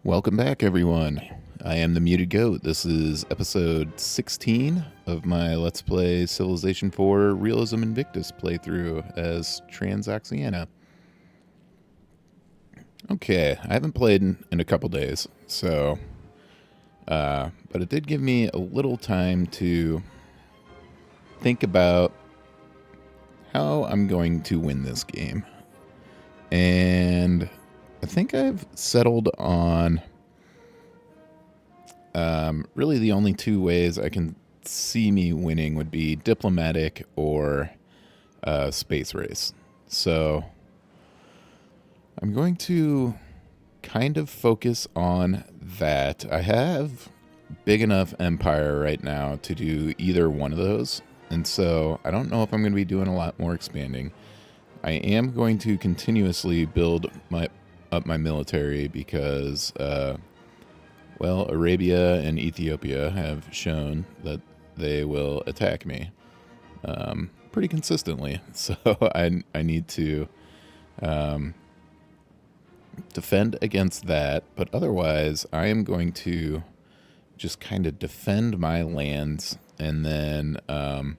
Welcome back, everyone. I am the Muted Goat. This is episode 16 of my Let's Play Civilization 4 Realism Invictus playthrough as Transoxiana. Okay, I haven't played in a couple days, so... but it did give me a little time to think about how I'm going to win this game. And I think I've settled on really the only two ways I can see me winning would be diplomatic or space race. So I'm going to kind of focus on that. I have big enough empire right now to do either one of those. And so I don't know if I'm going to be doing a lot more expanding. I am going to continuously build up my military because, well, Arabia and Ethiopia have shown that they will attack me pretty consistently. So I need to defend against that. But otherwise, I am going to just kind of defend my lands, and then I'm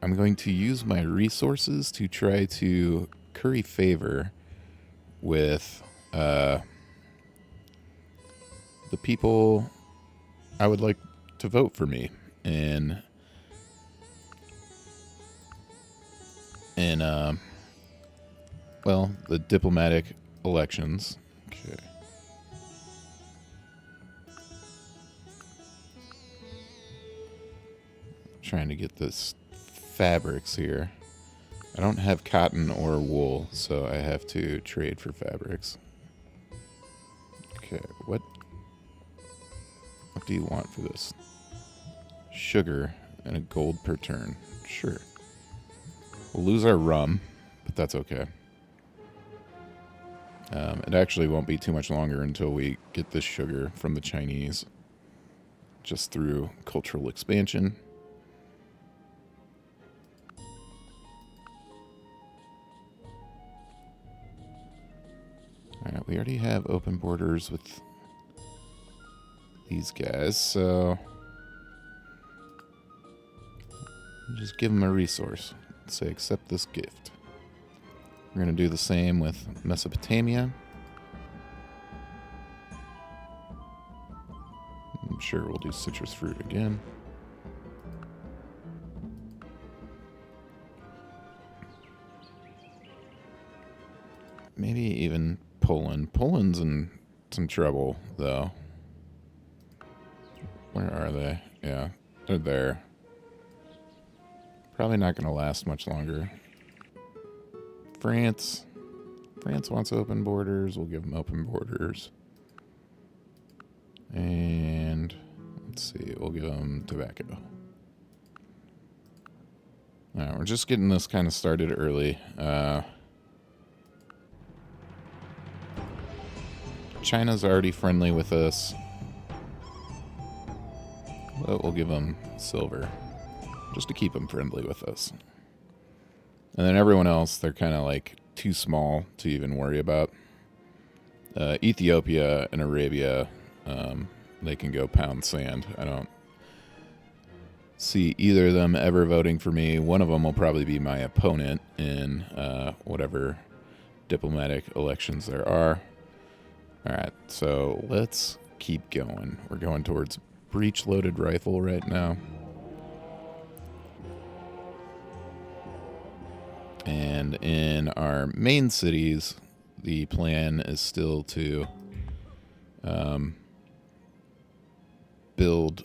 going to use my resources to try to curry favor with the people I would like to vote for me in well, the diplomatic elections. Okay. Trying to get this fabrics here. I don't have cotton or wool, so I have to trade for fabrics. Okay, what do you want for this? Sugar and a gold per turn. Sure. We'll lose our rum, but that's okay. It actually won't be too much longer until we get this sugar from the Chinese, just through cultural expansion. Alright, we already have open borders with these guys, so just give them a resource. Say, accept this gift. We're going to do the same with Mesopotamia. I'm sure we'll do citrus fruit again. Maybe even Poland. Poland's in some trouble, though. Where are they? Yeah, they're there. Probably not going to last much longer. France. France wants open borders. We'll give them open borders. And let's see. We'll give them tobacco. All right, we're just getting this kind of started early. China's already friendly with us. But we'll give them silver, just to keep them friendly with us. And then everyone else, they're kind of like too small to even worry about. Ethiopia and Arabia, they can go pound sand. I don't see either of them ever voting for me. One of them will probably be my opponent in whatever diplomatic elections there are. All right, so let's keep going. We're going towards breech-loaded rifle right now. And in our main cities, the plan is still to build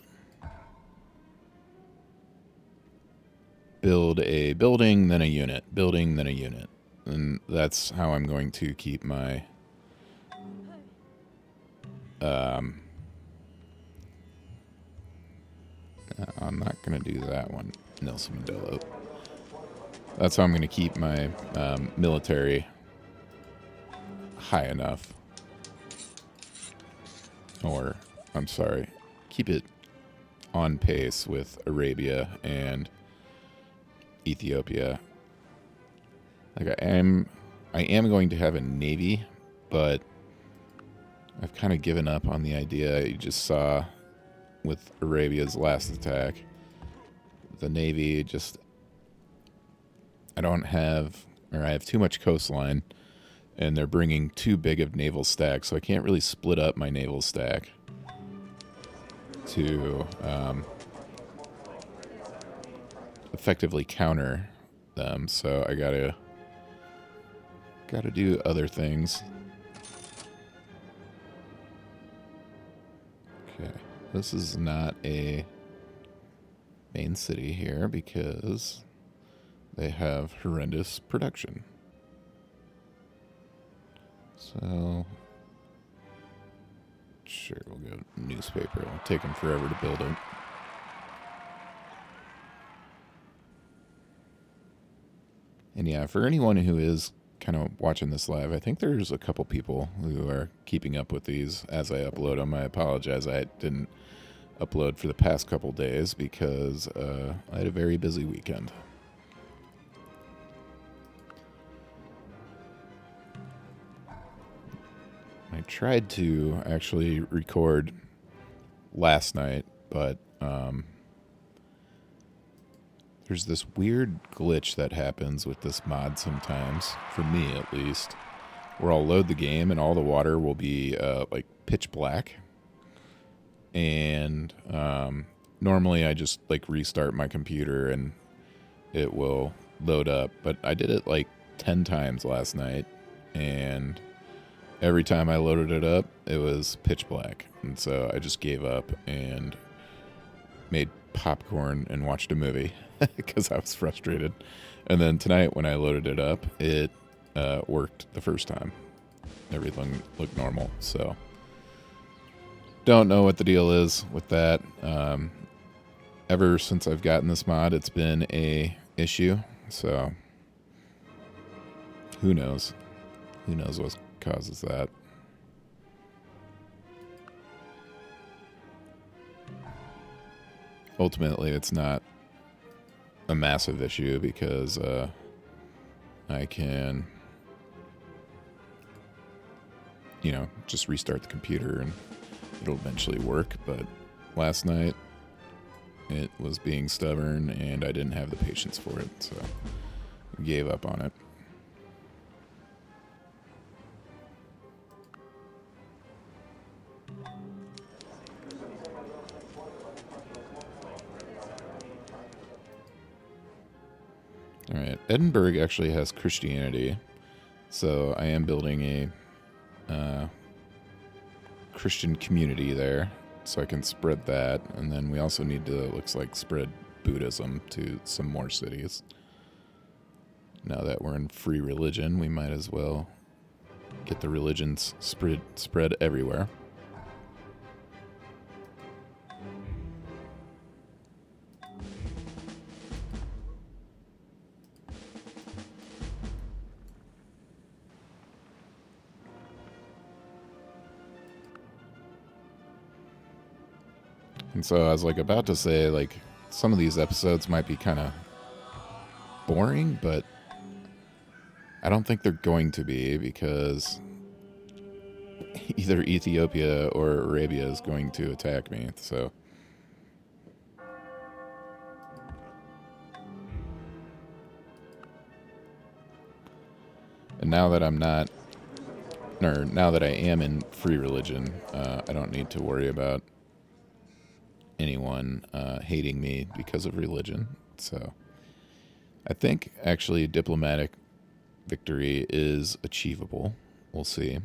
a building, then a unit, building, then a unit. And that's how I'm going to keep my I'm not going to do that one, Nelson Mandela. That's how I'm going to keep my military high enough. Or, I'm sorry, keep it on pace with Arabia and Ethiopia. Like I am going to have a navy, but I've kind of given up on the idea you just saw with Arabia's last attack. The Navy just... I have too much coastline, and they're bringing too big of naval stacks, so I can't really split up my naval stack to effectively counter them. So I gotta do other things. Okay, this is not a main city here because they have horrendous production. So, sure, we'll go newspaper. It'll take them forever to build it. And yeah, for anyone who is kind of watching this live, I think there's a couple people who are keeping up with these as I upload them. I apologize I didn't upload for the past couple days because I had a very busy weekend. I tried to actually record last night, but there's this weird glitch that happens with this mod sometimes, for me at least, where I'll load the game and all the water will be like pitch black. And normally I just like restart my computer and it will load up. But I did it like 10 times last night, and every time I loaded it up, it was pitch black. And so I just gave up and made popcorn and watched a movie because I was frustrated. And then tonight when I loaded it up, it worked the first time. Everything looked normal. So don't know what the deal is with that. Ever since I've gotten this mod, it's been a issue. So who knows? Who knows what causes that? Ultimately, it's not a massive issue because I can, just restart the computer and it'll eventually work. But last night, it was being stubborn and I didn't have the patience for it, so I gave up on it. Alright, Edinburgh actually has Christianity, so I am building a Christian community there, so I can spread that, and then we also need to, looks like, spread Buddhism to some more cities. Now that we're in free religion, we might as well get the religions spread everywhere. And so I was like about to say, like, some of these episodes might be kind of boring, but I don't think they're going to be, because either Ethiopia or Arabia is going to attack me, so. And now that now that I am in free religion, I don't need to worry about anyone hating me because of religion. So I think actually diplomatic victory is achievable. We'll see.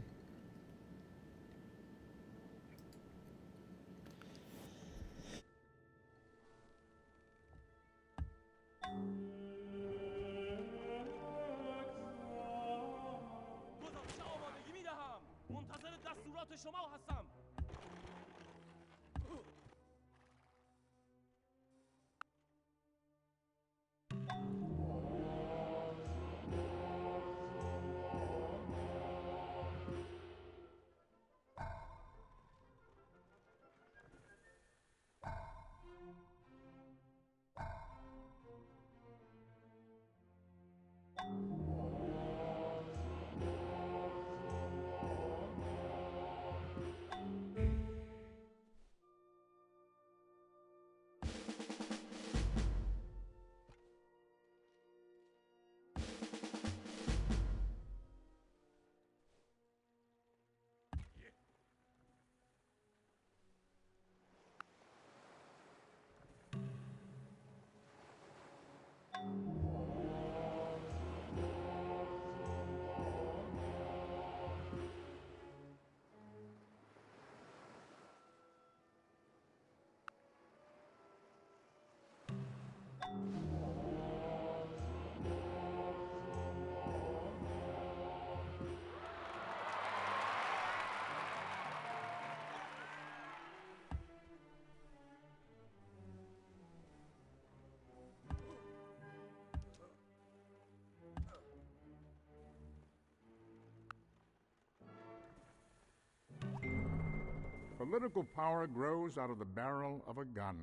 Political power grows out of the barrel of a gun.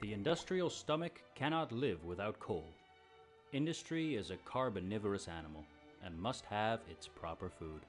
The industrial stomach cannot live without coal. Industry is a carbonivorous animal and must have its proper food.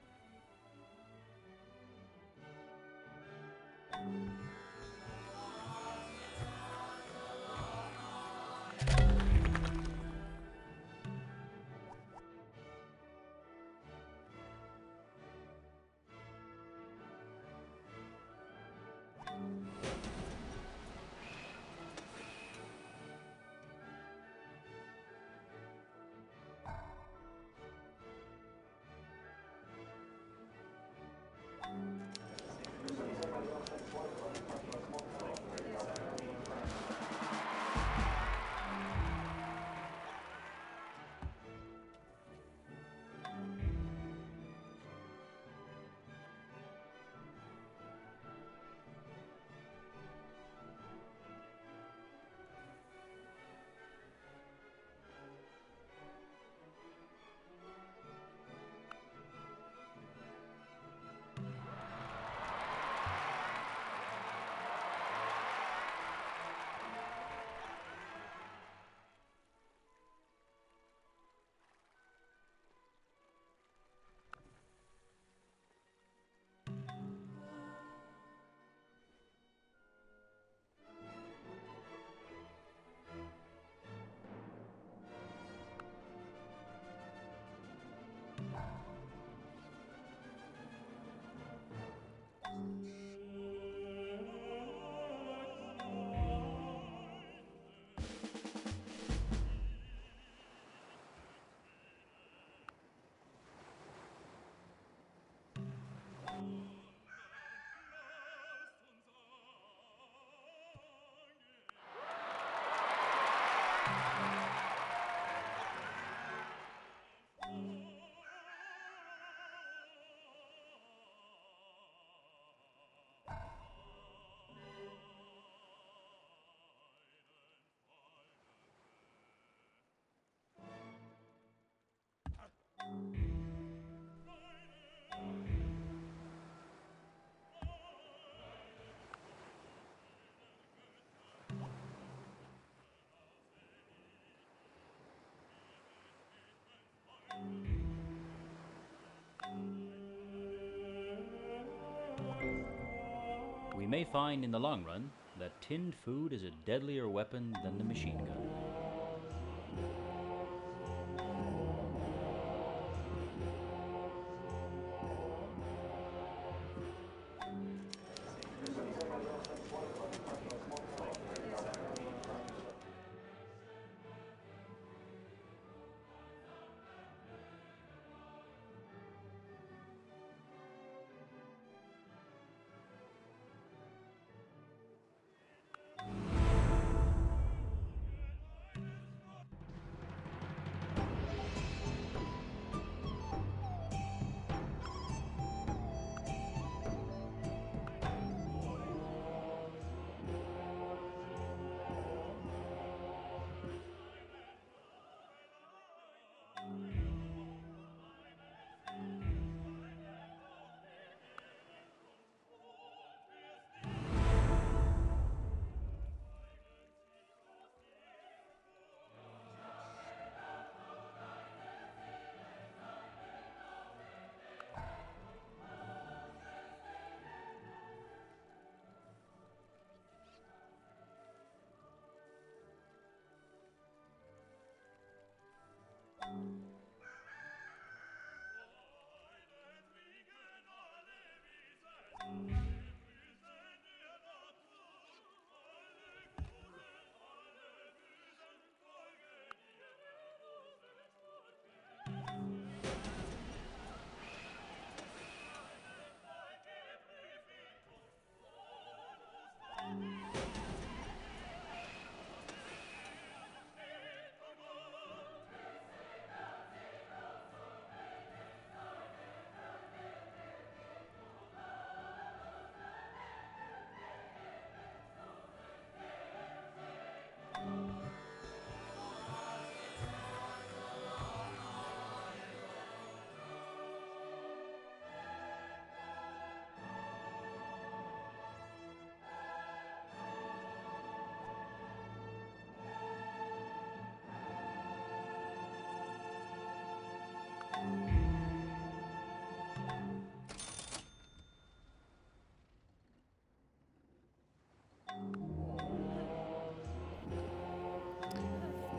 may find in the long run that tinned food is a deadlier weapon than the machine gun.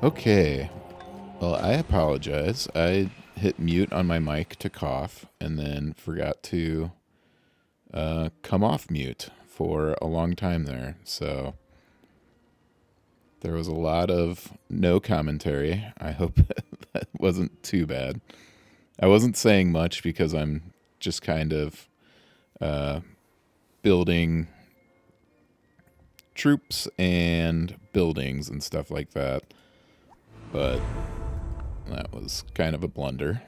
Okay. Well, I apologize. I hit mute on my mic to cough and then forgot to come off mute for a long time there. So there was a lot of no commentary. I hope that wasn't too bad. I wasn't saying much because I'm just kind of building troops and buildings and stuff like that. But that was kind of a blunder.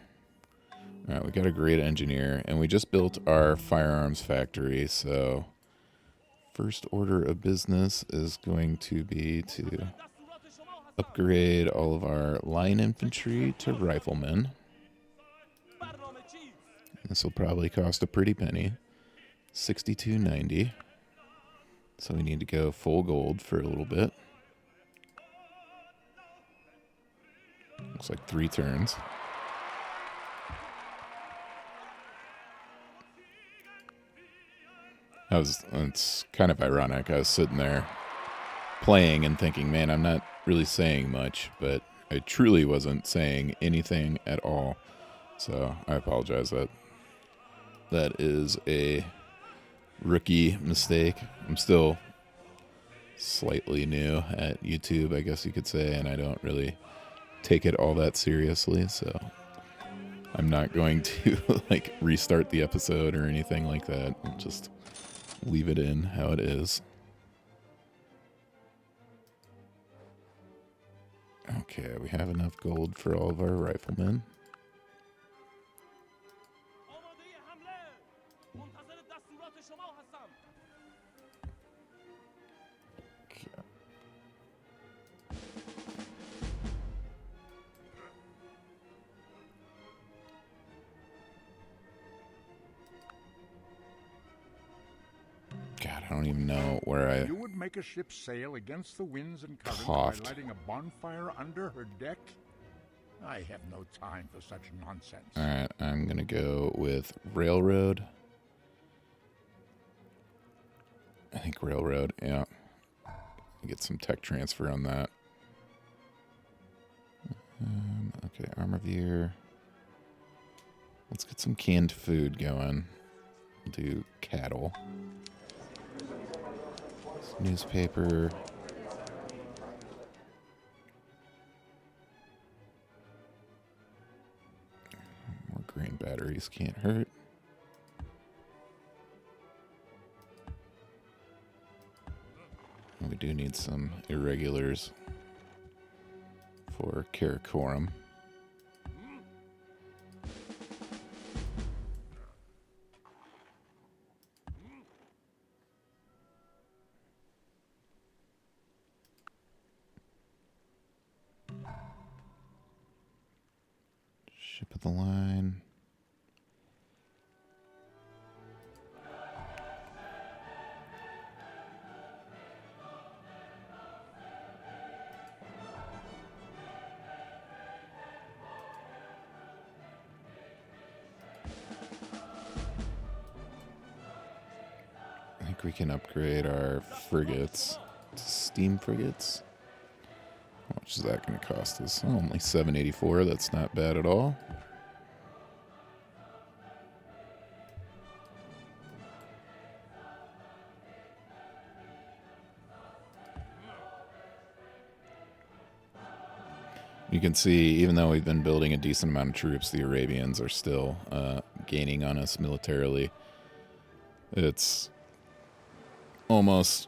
All right, we got a great engineer, and we just built our firearms factory, so first order of business is going to be to upgrade all of our line infantry to riflemen. This will probably cost a pretty penny, $62.90. So we need to go full gold for a little bit. Looks like 3 turns. It's kind of ironic. I was sitting there playing and thinking, man, I'm not really saying much, but I truly wasn't saying anything at all. So I apologize. That is a rookie mistake. I'm still slightly new at YouTube, I guess you could say, and I don't really take it all that seriously, so I'm not going to like restart the episode or anything like that. I'll just leave it in how it is. Okay, we have enough gold for all of our riflemen. God, I don't even know where I You would make a ship sail against the winds and currents coughed. by lighting a bonfire under her deck? I have no time for such nonsense. All right, I'm going to go with railroad. I think railroad, yeah. Get some tech transfer on that. Okay, Armorveer. Let's get some canned food going. We'll do cattle. Newspaper. More grain batteries can't hurt. We do need some irregulars for Karakoram. Ship of the line. I think we can upgrade our frigates to steam frigates. How much is that going to cost us? Oh, only $784. That's not bad at all. You can see, even though we've been building a decent amount of troops, the Arabians are still gaining on us militarily. It's almost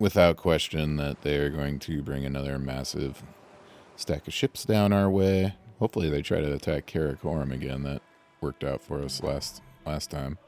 without question that they're going to bring another massive stack of ships down our way. Hopefully they try to attack Karakoram again. That worked out for us last time.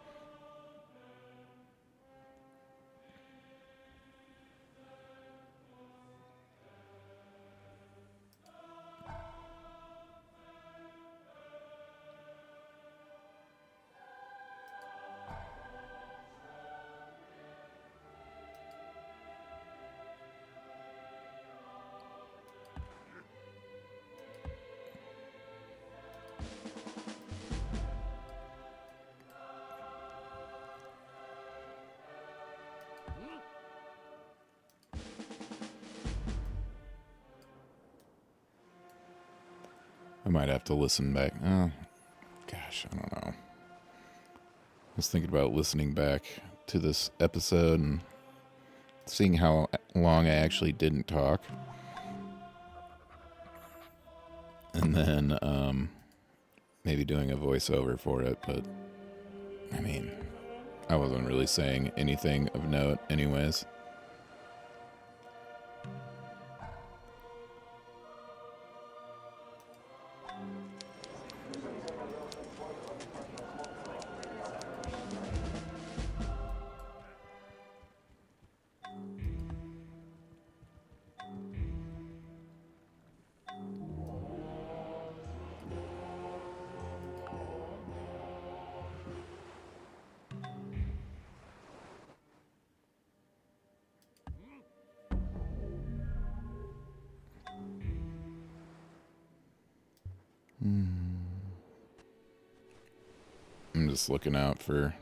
I might have to listen back. Oh, gosh, I don't know. I was thinking about listening back to this episode and seeing how long I actually didn't talk. And then maybe doing a voiceover for it, but I mean, I wasn't really saying anything of note anyways. I'm just looking out for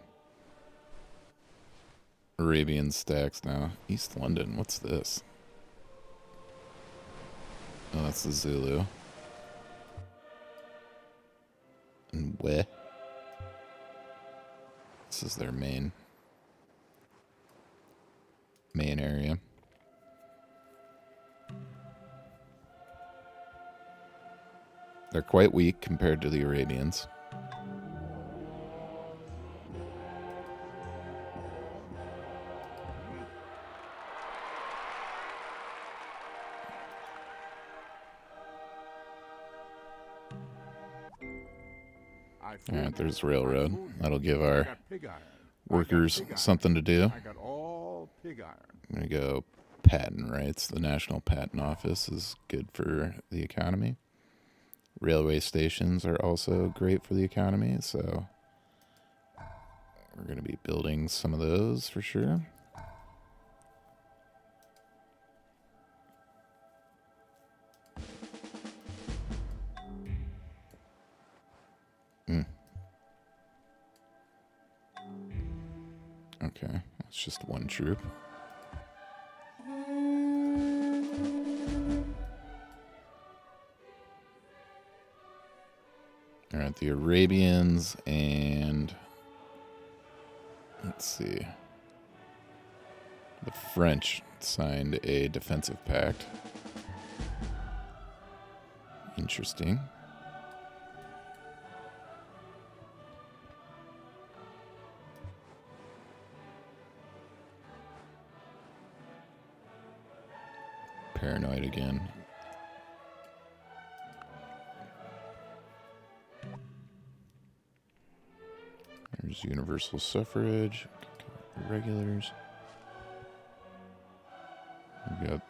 Arabian stacks now. East London, what's this? Oh, that's the Zulu. And where? This is their main area. They're quite weak compared to the Arabians. Alright, there's railroad. That'll give our workers something to do. I got all pig iron. I'm going to go patent rights. The National Patent Office is good for the economy. Railway stations are also great for the economy, so we're going to be building some of those for sure. Okay, It's just one troop. Alright, the Arabians and... let's see. The French signed a defensive pact. Interesting. Paranoid again. There's universal suffrage. Regulars. We've got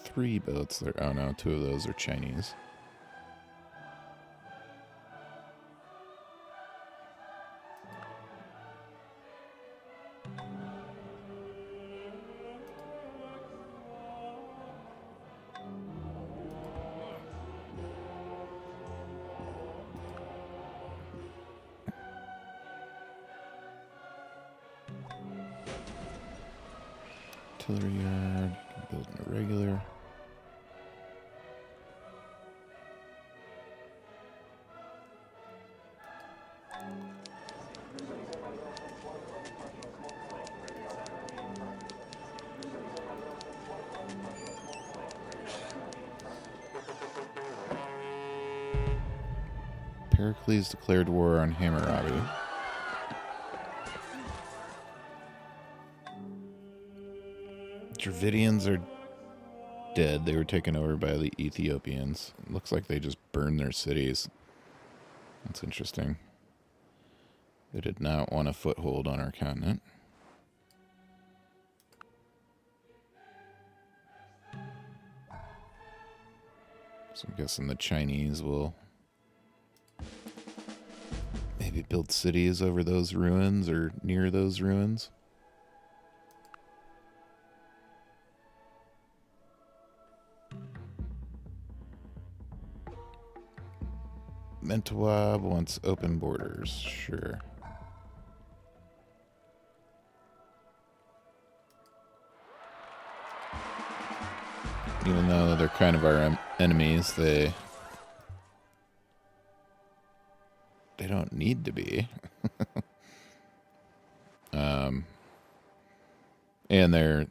3 boats there. Oh no, 2 of those are Chinese. Artillery yard, building a regular. Pericles declared war on Hammurabi. Dravidians are dead. They were taken over by the Ethiopians. It looks like they just burned their cities. That's interesting. They did not want a foothold on our continent. So I'm guessing the Chinese will maybe build cities over those ruins or near those ruins. Mentawab wants open borders, sure. Even though they're kind of our enemies, they don't need to be. And they're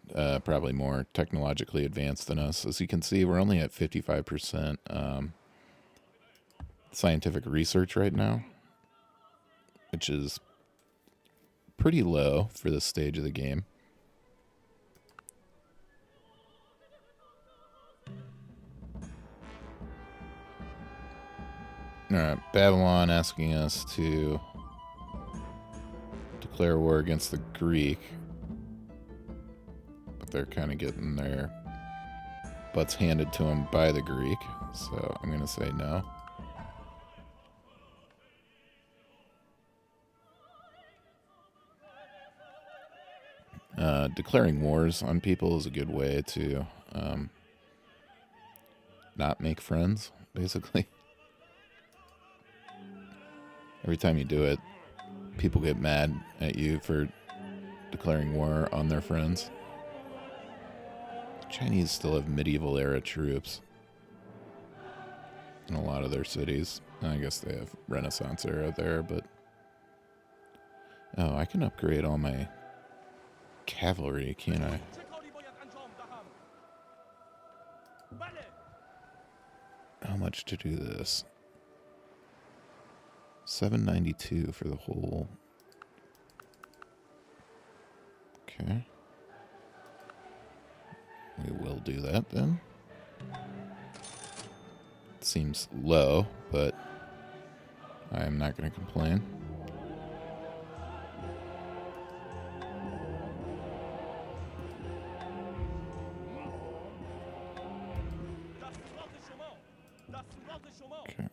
probably more technologically advanced than us. As you can see, we're only at 55% scientific research right now, which is pretty low for this stage of the game. Alright, Babylon asking us to declare war against the Greek. But they're kind of getting their butts handed to them by the Greek. So I'm going to say no. Declaring wars on people is a good way to not make friends, basically. Every time you do it, people get mad at you for declaring war on their friends. Chinese still have medieval era troops in a lot of their cities. I guess they have Renaissance era there, but... oh, I can upgrade all my cavalry, can't I? How much to do this? 792 for the whole. Okay. We will do that then. It seems low, but I am not going to complain. Okay.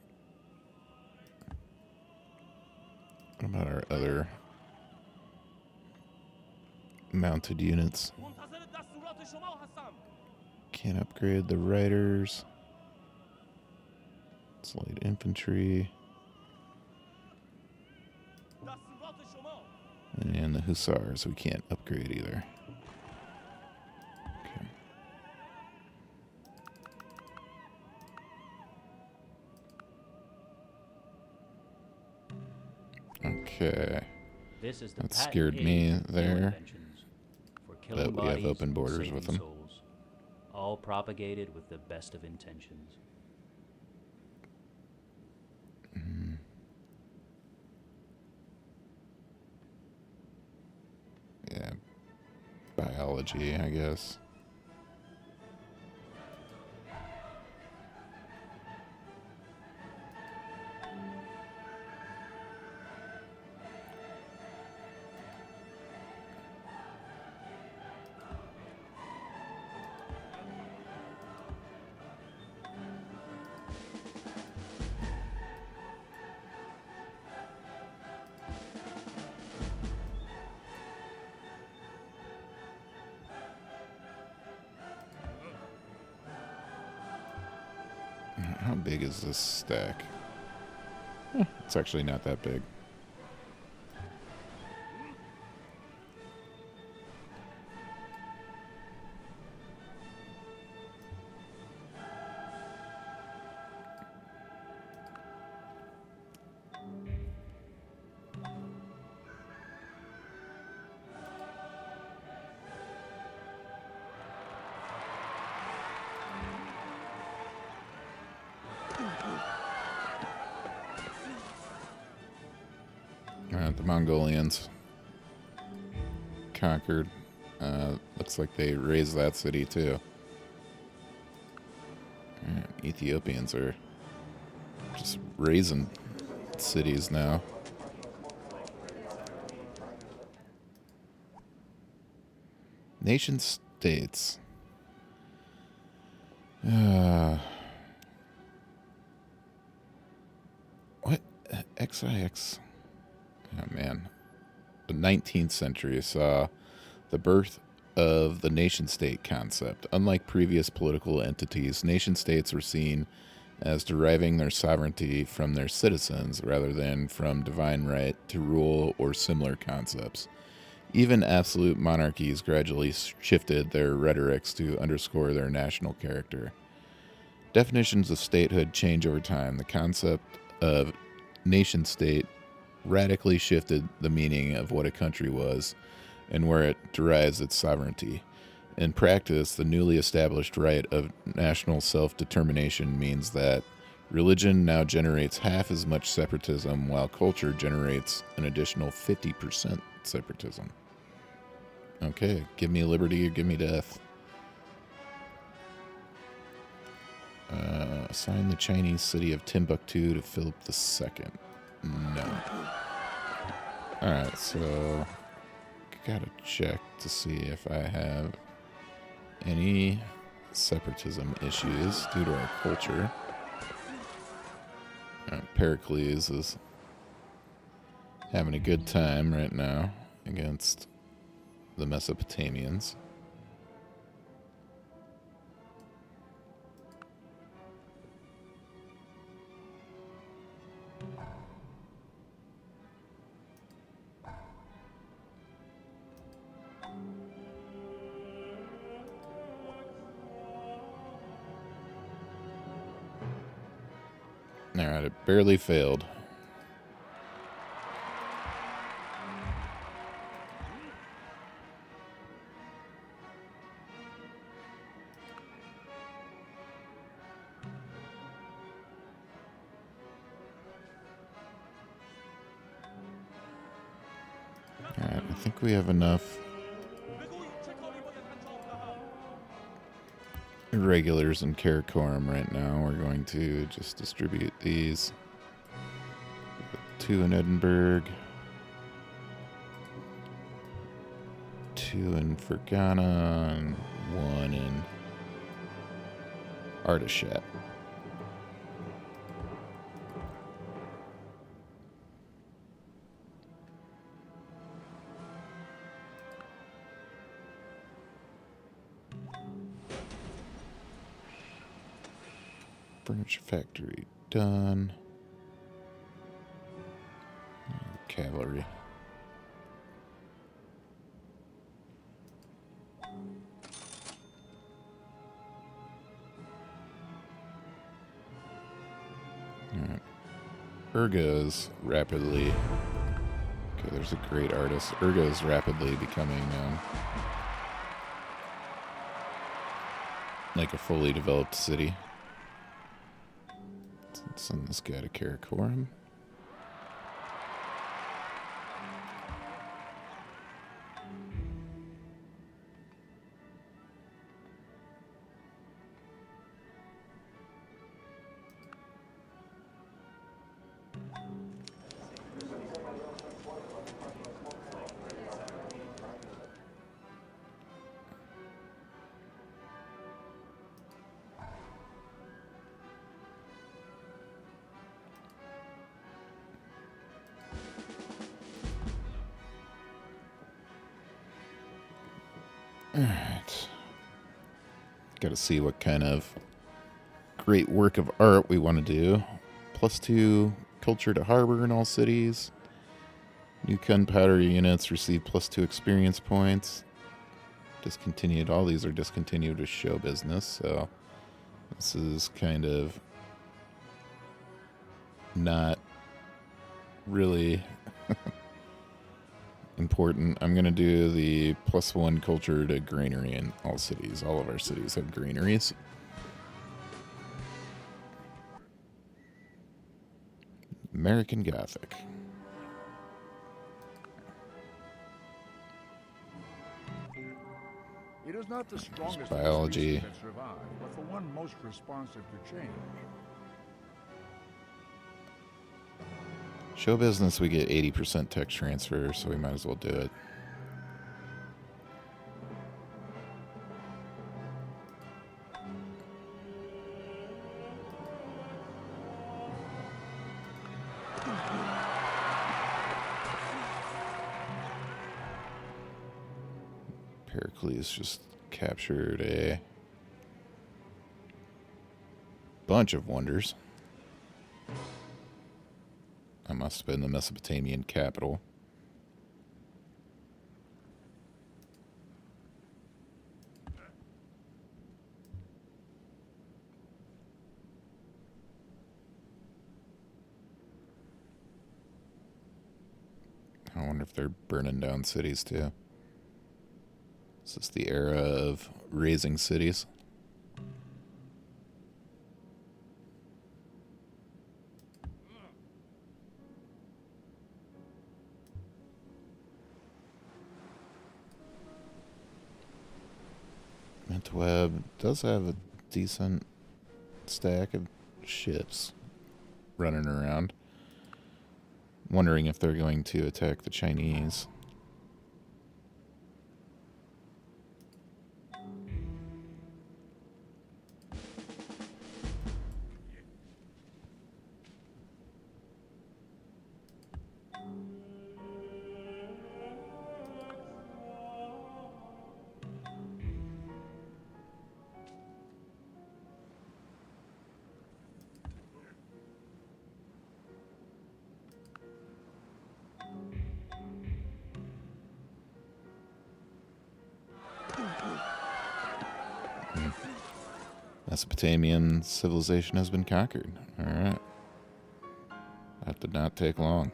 What about our other mounted units? Can't upgrade the riders. It's light infantry. And the Hussars we can't upgrade either. Okay. This is the That patent scared age me of new there. inventions for killing But we have bodies open and borders with saving them. souls, all propagated with the best of intentions. Yeah. Biology, I guess. How big is this stack? It's actually not that big. The Mongolians conquered. Looks like they raised that city too. Ethiopians are just raising cities now. Nation states. What? XIX. Oh man. The 19th century saw the birth of the nation-state concept. Unlike previous political entities, nation-states were seen as deriving their sovereignty from their citizens rather than from divine right to rule or similar concepts. Even absolute monarchies gradually shifted their rhetorics to underscore their national character. Definitions of statehood change over time. The concept of nation-state radically shifted the meaning of what a country was and where it derives its sovereignty. In practice, the newly established right of national self-determination means that religion now generates half as much separatism, while culture generates an additional 50% separatism. Okay, give me liberty or give me death. Assign the Chinese city of Timbuktu to Philip II. No. Alright, so gotta check to see if I have any separatism issues due to our culture. Pericles is having a good time right now against the Mesopotamians. Alright, it barely failed. Alright, I think we have enough irregulars in Karakorum right now. We're going to just distribute these. 2 in Edinburgh, 2 in Fergana, and 1 in Artishat. Furniture factory done. Cavalry. Urga's rapidly... Okay, there's a great artist. Urga's rapidly becoming like a fully developed city. Let's send this guy to Karakoram. Alright. Gotta see what kind of great work of art we want to do. +2 culture to harbor in all cities. New gunpowder units receive +2 experience points. Discontinued. All these are discontinued with show business, so this is kind of not really important. I'm going to do the +1 culture to granary in all cities. All of our cities have granaries. American Gothic. It is not the strongest biology. of the species that survive, but the one most responsive to change. Show business, we get 80% tech transfer, so we might as well do it. Pericles just captured a bunch of wonders. That must have been the Mesopotamian capital. I wonder if they're burning down cities too. Is this the era of raising cities? Mintweb does have a decent stack of ships running around. Wondering if they're going to attack the Chinese. Mesopotamian civilization has been conquered. Alright. That did not take long.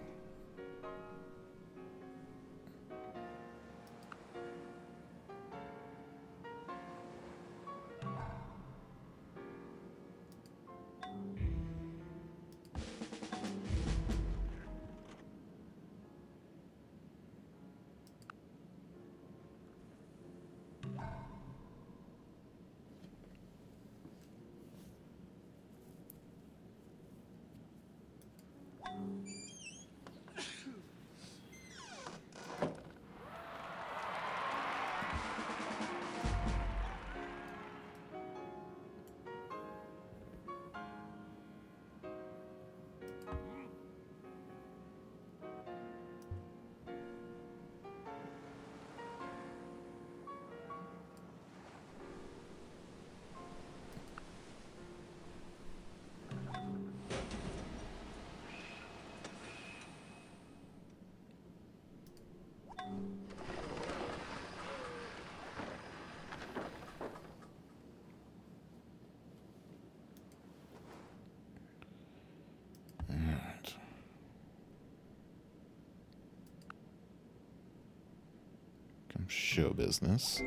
show business.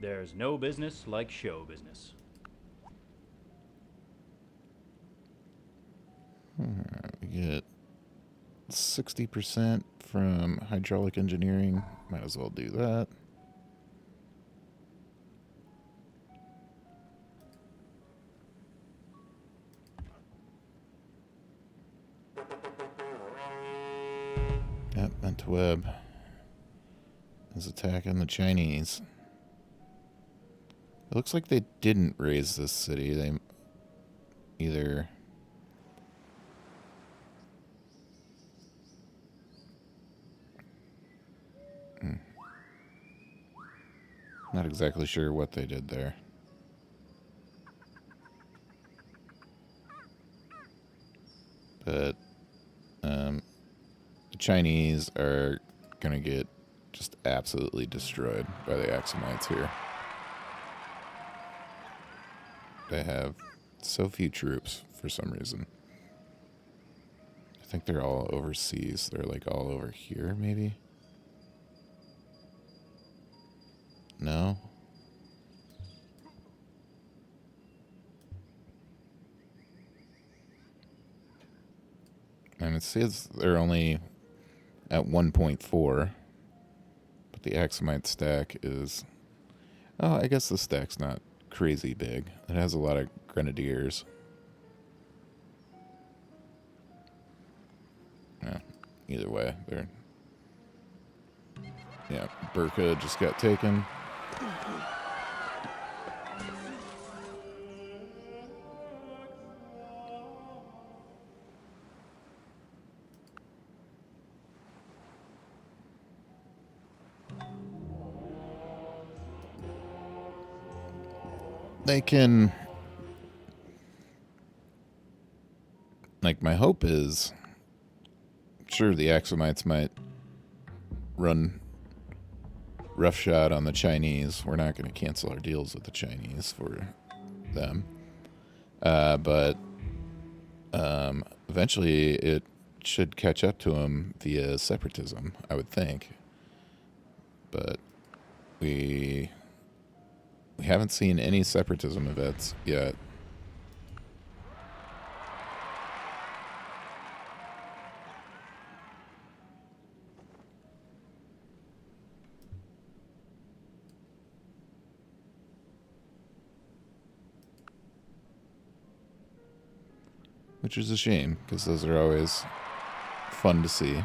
There's no business like show business. We get 60% from hydraulic engineering. Might as well do that. Yep, Mentaweb is attacking the Chinese. It looks like they didn't raise this city. They either... Not exactly sure what they did there. But the Chinese are going to get just absolutely destroyed by the Axumites here. They have so few troops for some reason. I think they're all overseas. They're like all over here, maybe? No? And it says they're only at 1.4. But the Axumite stack is... Oh, I guess the stack's not crazy big. It has a lot of grenadiers. Yeah, either way, they're... Yeah, Burka just got taken. They can... Like, my hope is... Sure, the Axumites might run roughshod on the Chinese. We're not going to cancel our deals with the Chinese for them. But eventually it should catch up to them via separatism, I would think. But we haven't seen any separatism events yet. Which is a shame, because those are always fun to see.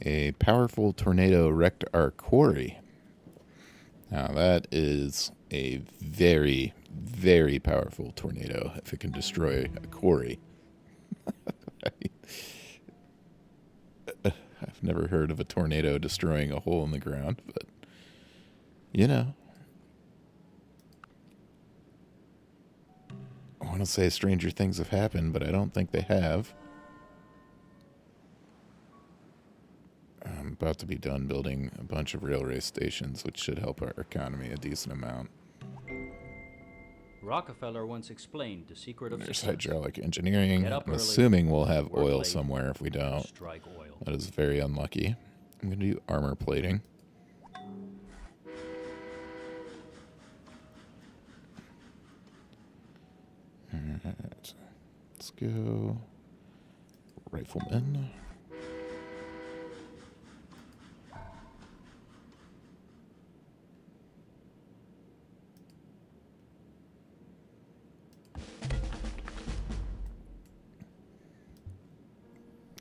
A powerful tornado wrecked our quarry. Now that is a very, very powerful tornado if it can destroy a quarry. I've never heard of a tornado destroying a hole in the ground, but you know. I want to say stranger things have happened, but I don't think they have. I'm about to be done building a bunch of railway stations, which should help our economy a decent amount. Rockefeller once explained the secret of There's success. hydraulic engineering. Get up I'm early, assuming we'll have work oil late, somewhere if we don't. Strike oil. That is very unlucky. I'm going to do armor plating. Alright. Let's go. Rifleman.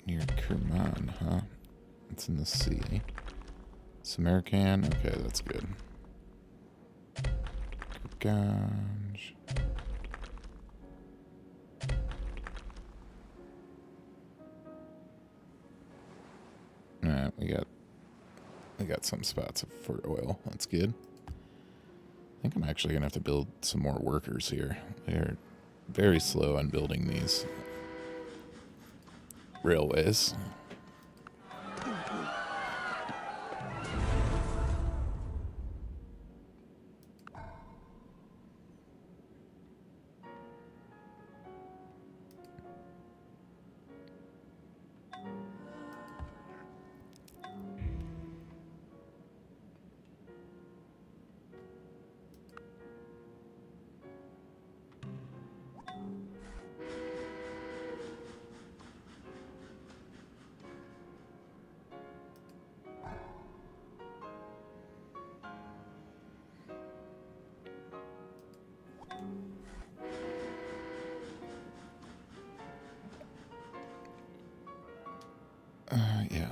Near Kerman, huh? It's in the sea. Samarkand? Okay, that's good. Ganj. Alright, we got some spots for oil. That's good. I think I'm actually gonna have to build some more workers here. They're very slow on building these railways.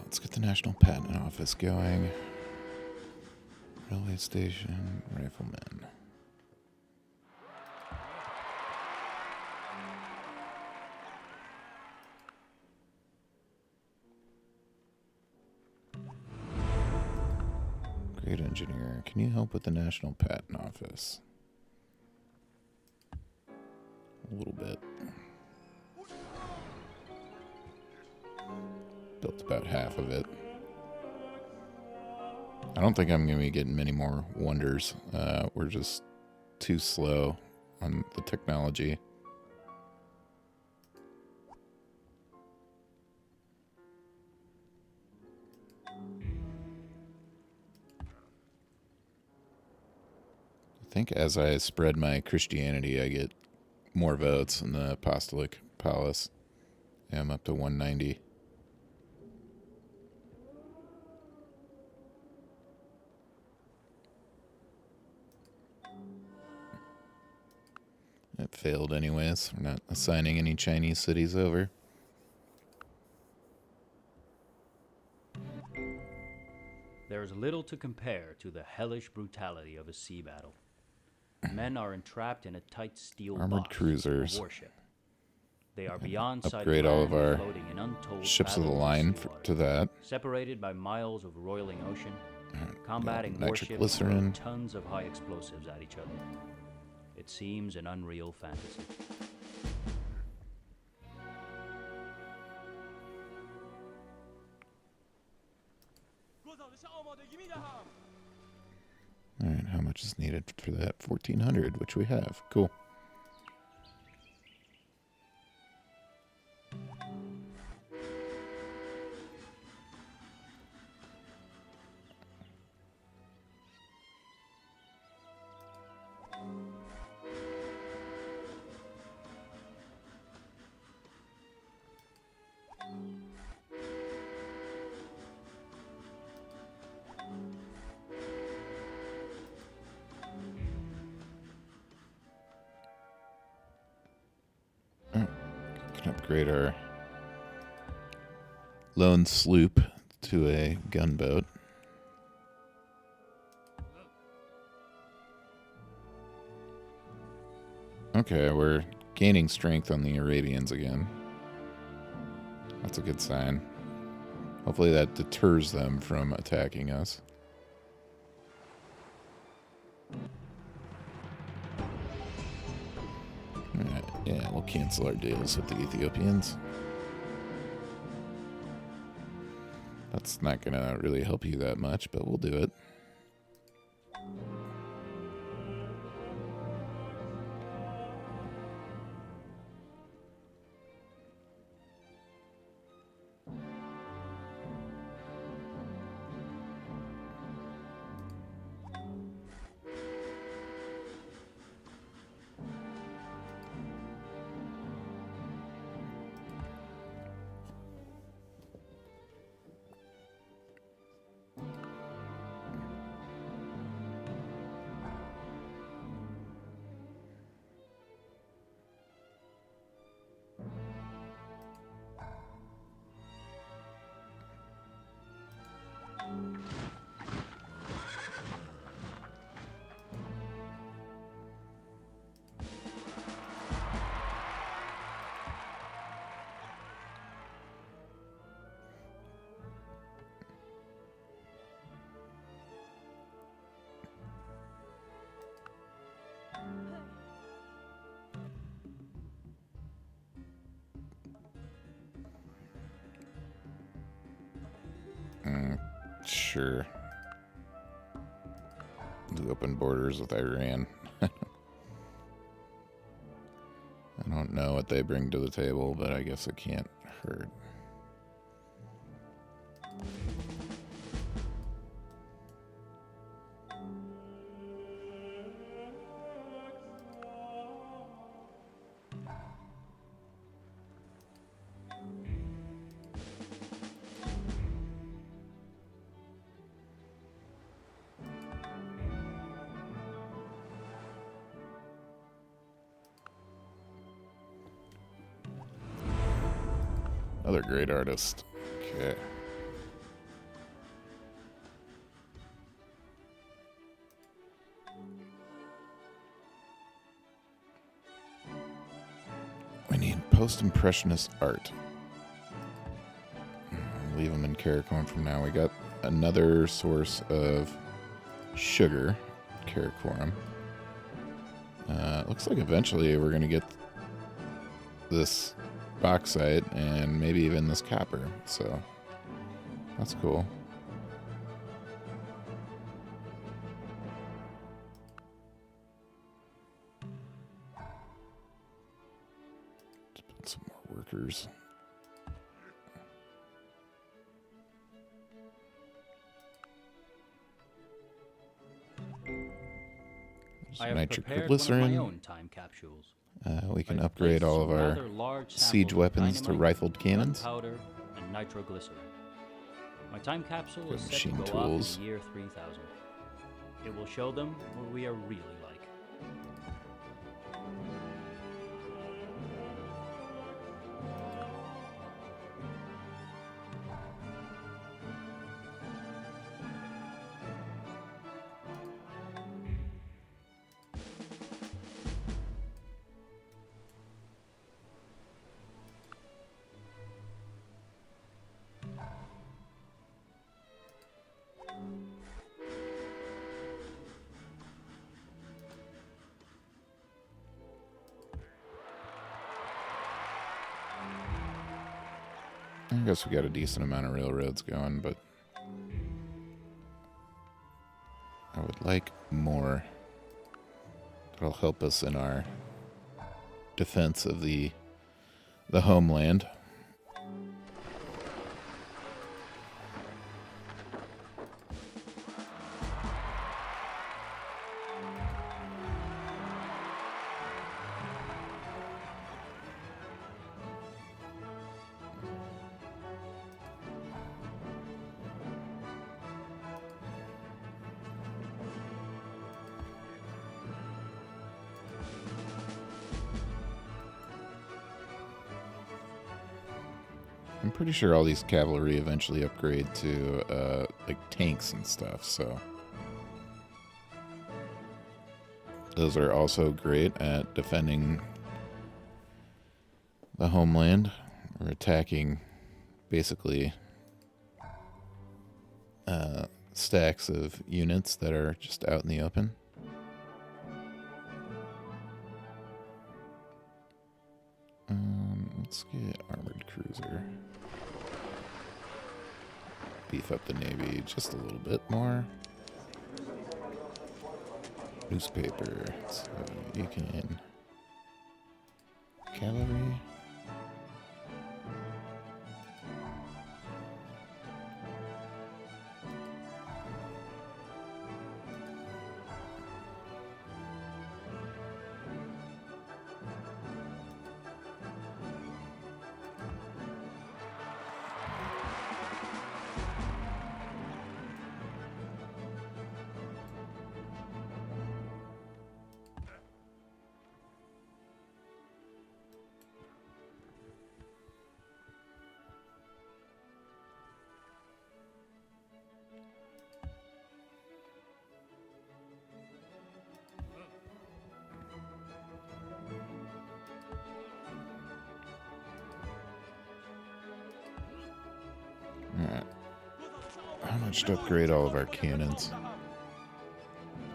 Let's get the National Patent Office going. Railway station, rifleman. Great engineer. Can you help with the National Patent Office? A little bit. Built about half of it. I don't think I'm going to be getting many more wonders. We're just too slow on the technology. I think as I spread my Christianity, I get more votes in the Apostolic Palace. Yeah, I'm up to 190. It failed anyways. We're not assigning any Chinese cities over. There is little to compare to the hellish brutality of a sea battle. Men are entrapped in a tight steel Armored box, cruisers. a warship. They are beyond sight Upgrade of all land, of our floating in untold ships of the fathoms line sea water, to that. separated by miles of roiling ocean. Combating warships nitroglycerin. throw tons of high explosives at each other. It seems an unreal fantasy. Alright, how much is needed for that? 1,400, which we have. Cool. Can upgrade our lone sloop to a gunboat. Okay, we're gaining strength on the Arabians again. That's a good sign. Hopefully that deters them from attacking us. Alright, yeah, we'll cancel our deals with the Ethiopians. That's not gonna really help you that much, but we'll do it. Sure. The open borders with Iran. I don't know what they bring to the table, but I guess it can't hurt. Another great artist. Okay. Post-impressionist art. Leave them in Karakoram from now. We got another source of sugar, Karakoram. Looks like eventually we're going to get this bauxite and maybe even this copper. So that's cool. Let's build some more workers. I have prepared Nitroglycerin. one of my own time capsules. We can I've upgrade placed all of some our rather large siege samples of weapons to dynamite, rifled cannons. gunpowder, and nitroglycerin. My time capsule Good is set machine to go tools. off in the year 3000. It will show them what we are really like. I guess we got a decent amount of railroads going, but I would like more. That'll help us in our defense of the homeland. I'm pretty sure all these cavalry eventually upgrade to like tanks and stuff, so those are also great at defending the homeland or attacking basically stacks of units that are just out in the open. Let's get armored cruiser. Beef up the navy just a little bit more. Newspaper, so you can cavalry. Alright. How much to upgrade all of our cannons?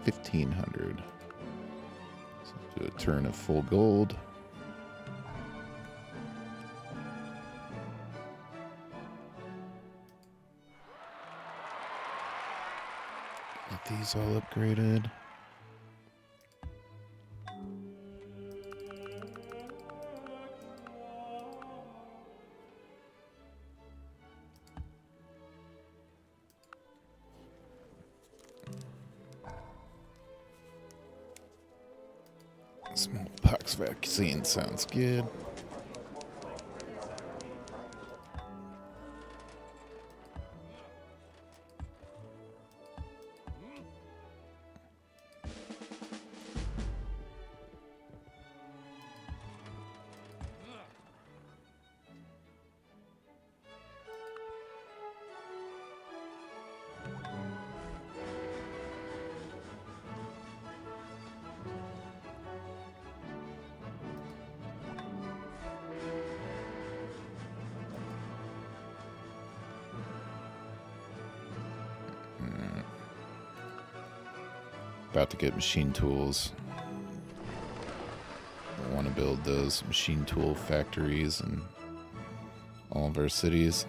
1,500. So do a turn of full gold. Get these all upgraded. Smallpox vaccine sounds good. About to get machine tools. I want to build those machine tool factories in all of our cities.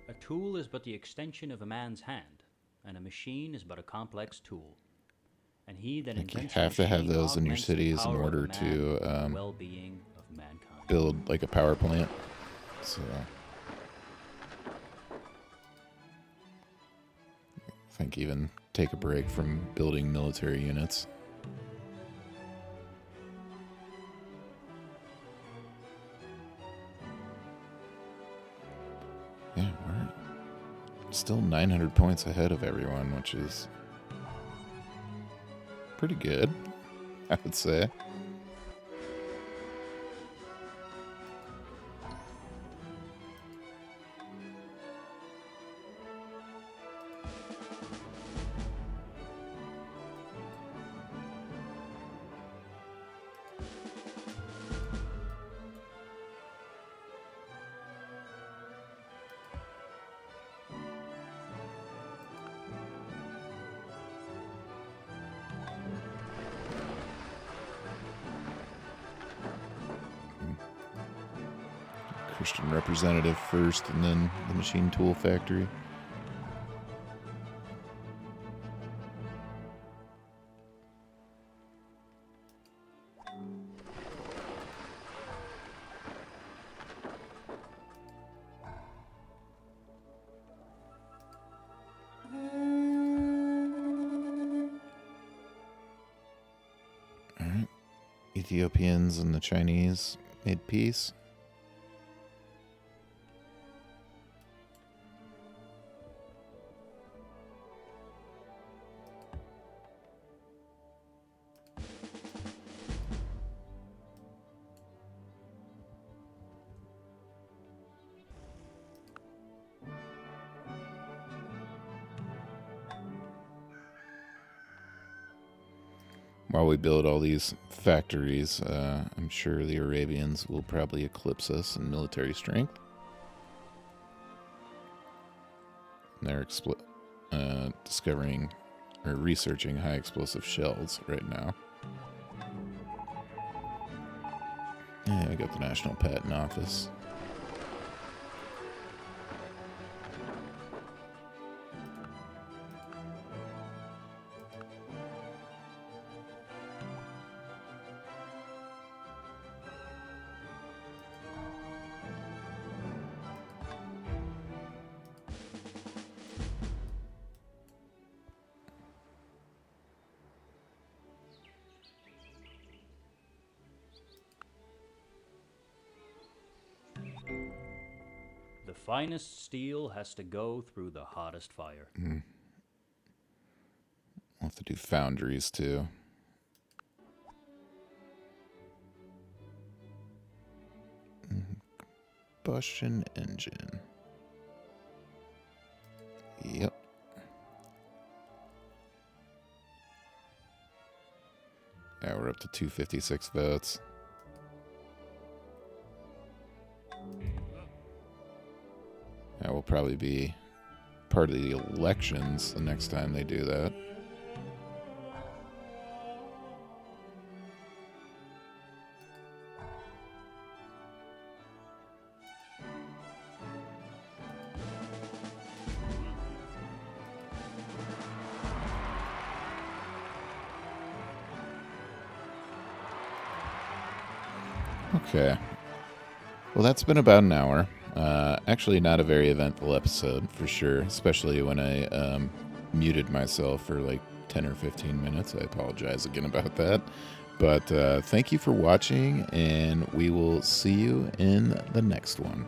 A tool is but the extension of a man's hand, and a machine is but a complex tool. And he that Like you invents a have to have machine those in your augments the cities in power of order man to and the well-being of mankind. build like a power plant. So I think even take a break from building military units. Yeah, we're still 900 points ahead of everyone, which is pretty good, I would say. Christian representative first, and then the machine tool factory. All right. Ethiopians and the Chinese made peace. While we build all these factories, I'm sure the Arabians will probably eclipse us in military strength. And they're discovering or researching high explosive shells right now. Yeah, I got the National Patent Office. The finest steel has to go through the hottest fire. We'll have to do foundries too. Combustion engine. Yep. Yeah, we're up to 256 votes. That will probably be part of the elections the next time they do that. Okay. Well, that's been about an hour. Actually, not a very eventful episode, for sure, especially when I muted myself for like 10 or 15 minutes. I apologize again about that. But thank you for watching, and we will see you in the next one.